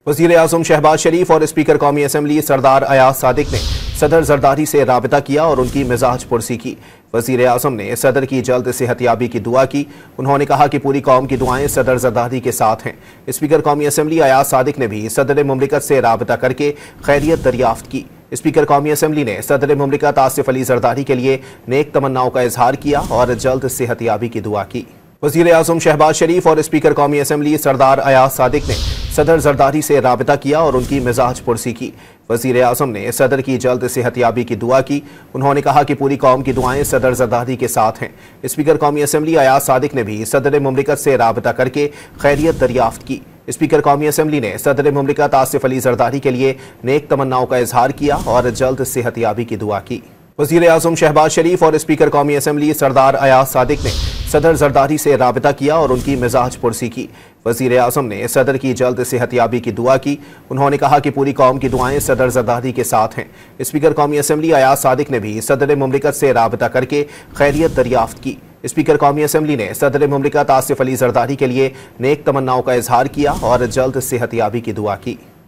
वज़ीर-ए-आज़म शहबाज शरीफ और स्पीकर कौमी असम्बली सरदार अयाज सादिक ने सदर जरदारी से राबिता किया और उनकी मिजाज पुरसी की। वज़ीर-ए-आज़म ने सदर की जल्द सेहतयाबी की दुआ की। उन्होंने कहा कि पूरी कौम की दुआएं सदर जरदारी के साथ हैं। स्पीकर कौमी असम्बली अयाज सादिक ने भी सदर मुमलिकत से राबिता करके खैरियत दरियाफ्त की। स्पीकर कौमी असम्बली ने सदर मुमलिकत आसिफ अली जरदारी के लिए नेक तमन्नाओं का इजहार किया और जल्द सेहतयाबी की दुआ की। वज़ीर-ए-आज़म शहबाज शरीफ और स्पीकर कौमी असम्बली सरदार अयाज सादिक ने सदर जरदारी से राबिता किया और उनकी मिजाज पुरसी की। वज़ीर-ए-आज़म ने सदर की जल्द सेहतयाबी की दुआ की। उन्होंने कहा कि पूरी कौम की दुआएं सदर जरदारी के साथ हैं। स्पीकर कौमी असम्बली अयाज सादिक ने भी सदर मुमलिकत से राबिता करके खैरियत दरियाफ्त की। स्पीकर कौमी असम्बली ने सदर मुमलिकत आसिफ अली जरदारी के लिए नेक तमन्नाओं का इजहार किया और जल्द सेहतयाबी की दुआ की। वज़ीर-ए-आज़म शहबाज शरीफ और स्पीकर कौमी असम्बली सरदार अयाज सादिक ने सदर जरदारी से राबिता किया और उनकी मिजाज पुरसी की। वज़ीर-ए-आज़म ने सदर की जल्द सेहतयाबी की दुआ की। उन्होंने कहा कि पूरी कौम की दुआएं सदर जरदारी के साथ हैं। स्पीकर कौमी असम्बली अयाज सादिक ने भी सदर मुमलिकत से राबिता करके खैरियत दरियाफ्त की। स्पीकर कौमी असम्बली ने सदर मुमलिकत आसिफ अली जरदारी के लिए नेक तमन्नाओं का इजहार किया और जल्द सेहतयाबी की दुआ की।